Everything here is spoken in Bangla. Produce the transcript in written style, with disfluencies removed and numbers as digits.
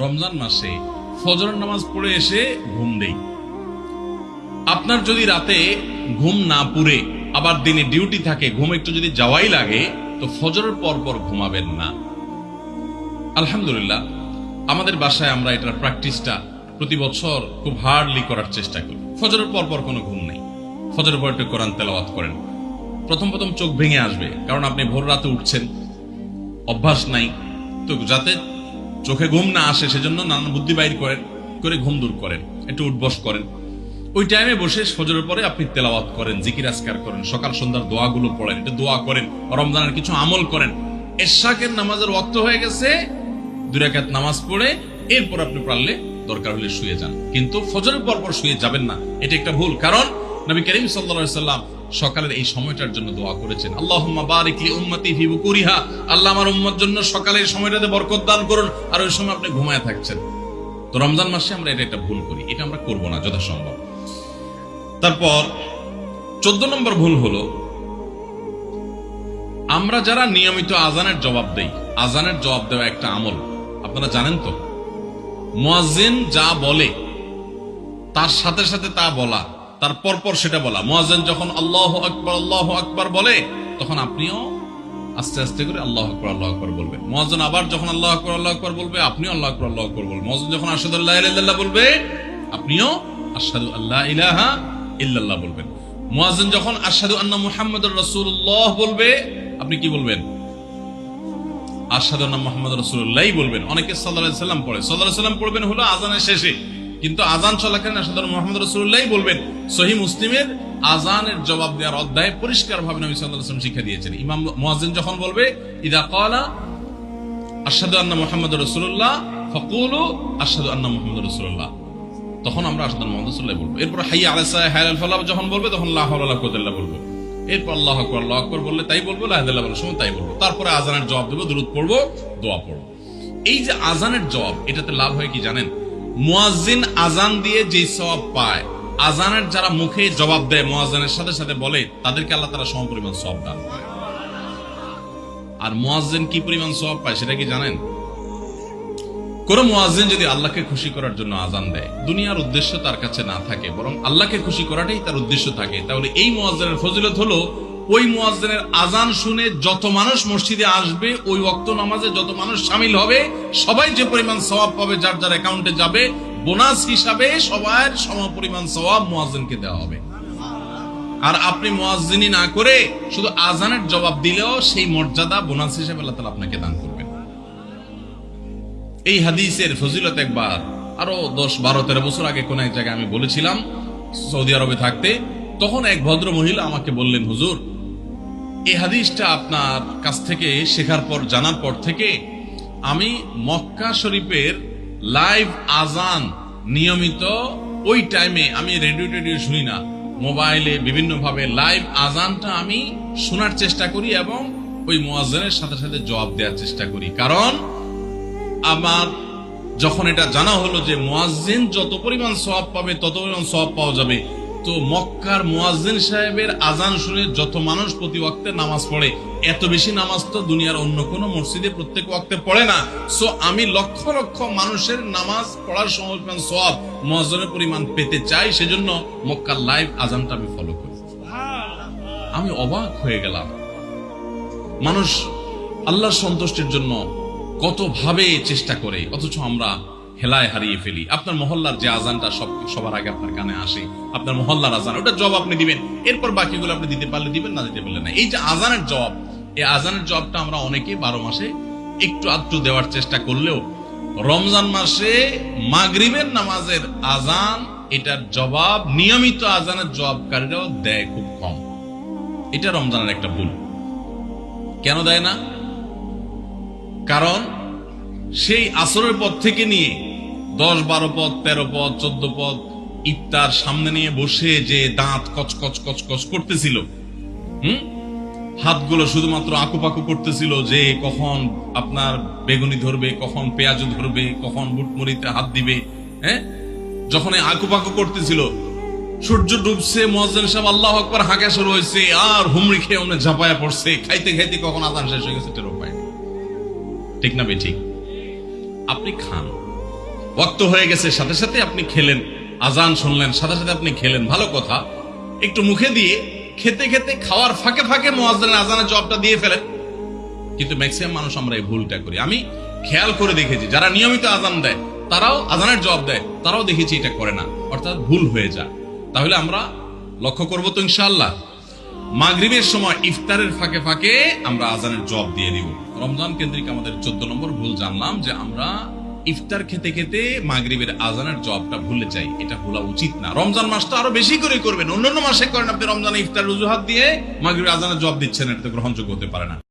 রমজান মাসে ফজরের নামাজ পড়ে এসে ঘুম দেই। আপনার যদি রাতে ঘুম না পুরে আবার দিনে ডিউটি থাকে, ঘুম একটু যদি যাওয়াই লাগে, তো ফজরের পর পর ঘুমাবেন না। আলহামদুলিল্লাহ, আমাদের বাসায় আমরা এটার প্র্যাকটিসটা প্রতি বছর খুব হার্ডলি করার চেষ্টা করি। ফজরের পর পর কোনো ঘুম নেই, ফজরের পর একটু কোরআন তেলাওয়াত করেন। প্রথম প্রথম চোখ ভেঙে আসবে, কারণ আপনি ভোর রাতে উঠছেন, অভ্যাস নাই। তো যাতে চোখে ঘুম না আসে সেজন্য নানান বুদ্ধি বাইর করে ঘুম দূর করেন, একটু উঠবস করেন। ওই টাইমে বসে ফজরের পরে আপনি তেলাওয়াত করেন, জিকির আজকার করেন, সকাল সন্ধ্যার দোয়াগুলো পড়েন, একটু দোয়া করেন, রমজানের কিছু আমল করেন। এশাকের নামাজের ওয়াক্ত হয়ে গেছে, 2 রাকাত নামাজ পড়ে এরপর আপনি পারলে দরকার হলে শুয়ে যান, কিন্তু ফজরের পর পর শুয়ে যাবেন না। এটা একটা ভুল, কারণ নবী করিম সাল্লাল্লাহু আলাইহি সাল্লাম সকালের এই সময়টার জন্য দোয়া করেছেন, আল্লাহুম্মা বারিক লি উম্মতি ফি বুকুরিহা, আল্লাহ আমার উম্মত জন্য সকালের সময়টাতে বরকত দান করুন। আর ওই সময় আপনি ঘুমায় থাকছেন। তো রমজান মাসে আমরা এটা একটা ভুল করি, এটা আমরা করব না যথাসম্ভব। তারপর 14 নম্বর ভুল হলো, আমরা যারা নিয়মিত আজানের জবাব দেই, আজানের জবাব দেওয়া একটা আমল, আপনারা জানেন তো, মুয়াজ্জিন যা বলে তার সাথে সাথে তা বলা, তার পরপর সেটা বলা। মুয়াজ্জিন যখন আল্লাহু আকবার বলে, তখন আপনিও আস্তে আস্তে করে আল্লাহু আকবার বলবেন। মুয়াজ্জিন আবার যখন আল্লাহু আকবার বলবে, আপনিও আল্লাহু আকবার বলবেন। মুয়াজ্জিন যখন আশহাদু আল্লা ইলাহা ইল্লাল্লাহ বলবে, আপনিও আশহাদু আল্লা ইলাহা ইল্লাল্লাহ বলবেন। মুয়াজ্জিন যখন আশহাদু আন্না মুহাম্মাদুর রাসূলুল্লাহ বলবে, আপনি কি বলবেন? আশহাদু আন্না মুহাম্মাদুর রাসূলুল্লাহ বলবেন। অনেকে সাল্লাল্লাহু আলাইহি সাল্লাম পড়ে, সাল্লাল্লাহু আলাইহি সাল্লাম পড়বেন হলো আযানের শেষে, কিন্তু আযান চলাকালীন আশহাদু আন্না মুহাম্মাদুর রাসূলুল্লাহ বলবেন। সহিহ মুসলিমের আযানের জবাব দেওয়ার অধ্যায়ে পরিষ্কারভাবে নবী সাল্লাল্লাহু আলাইহি ওয়াসাল্লাম শিক্ষা দিয়েছেন। ইমাম মুয়াজ্জিন যখন বলবে, ইযা ক্বালা আশহাদু আন্না মুহাম্মাদুর রাসূলুল্লাহ ফাকুলু আশহাদু আন্না মুহাম্মাদুর রাসূলুল্লাহ, তখন আমরা আশহাদু আন্না মুহাম্মাদুর রাসূলুল্লাহ বলবো। এরপর হাইয়া আলাস সালাহ হাইয়া আল ফালাহ যখন বলবে, তখন লা হাওলা ওয়ালা কুওয়াতা ইল্লা বলবো। এরপর আল্লাহু আকবার বললে তাই বলবো, লা ইলাহা ইল্লাল্লাহ বলার সময় তাই বলবো। তারপরে আযানের জবাব দেব, দুরূদ পড়বো, দোয়া পড়বো। এই যে আযানের জবাব, এটাতে লাভ হয় কি জানেন? মুয়াজ্জিন আযান দিয়ে যে সওয়াব পায়, আযানের যারা মুখে জবাব দেয়, মুয়াজ্জিনের সাথে সাথে বলে, তাদেরকে আল্লাহ তাআলা সমপরিমাণ সওয়াব দান করে। আর মুয়াজ্জিন কি পরিমাণ সওয়াব পায় সেটা কি জানেন? কোন মুয়াজ্জিন যদি আল্লাহকে খুশি করার জন্য আযান দেয়, দুনিয়ার উদ্দেশ্য তার কাছে না থাকে, বরং আল্লাহকে খুশি করাটাই তার উদ্দেশ্য থাকে, তাহলে এই মুয়াজ্জিনের ফজিলত হলো, ওই মুয়াজ্জিনের আযান শুনে যত মানুষ মসজিদে আসবে, ওই ওয়াক্ত নামাজে যত মানুষ শামিল হবে, সবাই যে পরিমাণ সওয়াব পাবে, যার যার অ্যাকাউন্টে যাবে, বোনাস হিসাবে সবার সমপরিমাণ সওয়াব মুয়াজ্জিনকে দেওয়া হবে। আর আপনি মুয়াজ্জিনি না করে শুধু আযানের জবাব দিলেও সেই মর্যাদা বোনাস হিসেবে আল্লাহ তাআলা আপনাকে দান করবেন। এই হাদিসের ফজিলত একবার আরো 10, 12, 13 বছর আগে কোন এক জায়গায় আমি বলেছিলাম, সৌদি আরবে থাকতে। তখন এক ভদ্র মহিলা আমাকে বললেন, হুজুর, এই হাদিসটা আপনার কাছ থেকে শেখার পর, জানার পর থেকে আমি মক্কা শরীফের লাইভ আযান নিয়মিত ওই টাইমে, আমি রেডিও শুনি না, মোবাইলে বিভিন্ন ভাবে লাইভ আযানটা আমি শোনার চেষ্টা করি এবং ওই মুয়াজ্জিনের সাথে সাথে জবাব দেওয়ার চেষ্টা করি। কারণ আমার যখন এটা জানা হলো যে মুয়াজ্জিন যত পরিমাণ সওয়াব পাবে তত পরিমাণ সওয়াব পাওয়া যাবে, তো মক্কার মুয়াজ্জিন সাহেবের আযান শুনে যত মানুষ প্রতি ওয়াক্তে নামাজ পড়ে, এত বেশি নামাজ তো দুনিয়ার অন্য কোনো মসজিদে প্রত্যেক ওয়াক্তে পড়ে না। সো আমি লক্ষ লক্ষ মানুষের নামাজ পড়ার সমপরিমাণ সওয়াব, মুয়াজ্জিনের পরিমাণ পেতে চাই, সেজন্য মক্কার লাইভ আযানটা আমি ফলো করি। আমি অবাক হয়ে গেলাম, মানুষ আল্লাহর সন্তুষ্টির জন্য কত ভাবে চেষ্টা করে, অথচ আমরা হেলায় হারিয়ে ফেলি। আপনার মহল্লার যে আযানটা সবার আগে আপনার কানে আসে, আপনার মহল্লার আযান, ওটা জবাব আপনি দিবেন, এরপর বাকিগুলো আপনি দিতে পারলে দিবেন, না দিতে পারলে না। এই যে আযানের জবাব, এই আযানের জবাবটা আমরা অনেকে 12 মাসে একটু আধটু দেওয়ার চেষ্টা করলেও, রমজান মাসে মাগরিবের নামাজের আযান, এটার জবাব নিয়মিত আযানের জবাবকারীরাও দেয় খুব কম। এটা রমজানের একটা ভুল। কেন দেয় না? কারণ সেই আসরের পর থেকে নিয়ে 10, 12 পদ, 13 পদ, 14 পদ ইফতার সামনে নিয়ে বসে যে দাঁত কচকচ করতেছিল, হাতগুলো শুধুমাত্র আকুপাকু করতেছিল যে কখন আপনার বেগুনি ধরবে, কখন পেঁয়াজ ধরবে, কখন বুটমরিতে হাত দিবে। যখন আকুপাকু করতেছিল, সূর্য ডুবছে, মুয়াজ্জিন সাহেব আল্লাহু আকবার হাঁকা শুরু হয়েছে, আর হুমড়ি খেয়ে অনেক ঝাঁপায়া পড়ছে, খাইতে খাইতে কখন আযান শেষ হয়ে গেছে টেরও পায়নি। ঠিক না বে ঠিক? আপনি খান, ওয়াক্ত হয়ে গেছে সাথে সাথে আপনি খেলেন, আজান শুনলেন সাথে সাথে আপনি খেলেন, ভালো কথা। একটু মুখে দিয়ে খেতে খেতে খাওয়ার ফাঁকে ফাঁকে মুয়াজ্জিনের আজানের জবাবটা দিয়ে ফেলেন। কিন্তু ম্যাক্সিমাম মানুষ আমরা এই ভুলটা করি। আমি খেয়াল করে দেখেছি যারা নিয়মিত আজান দেয় তারাও আজানের জবাব দেয়, তারাও দেখেছি এটা করে না, অর্থাৎ ভুল হয়ে যায়। তাহলে আমরা লক্ষ্য করবো তো ইনশাআল্লাহ মাগরিবের সময় ইফতারের ফাঁকে ফাঁকে আমরা আজানের জবাব দিয়ে দিব। রমজান কেন্দ্রিক আমাদের 14 নম্বর ভুল জানলাম যে আমরা ইফতার খেতে খেতে মাগরিবের আজানের জবাবটা ভুলে যাই। এটা ভুলা উচিত না। রমজান মাসটা আরো বেশি করে করবেন, অন্যান্য মাসে করেন আপনি, রমজানে ইফতার অজুহাত দিয়ে মাগরিবের আজানের জবাব দিচ্ছেন, এটা তো গ্রহণযোগ্য হতে পারে না।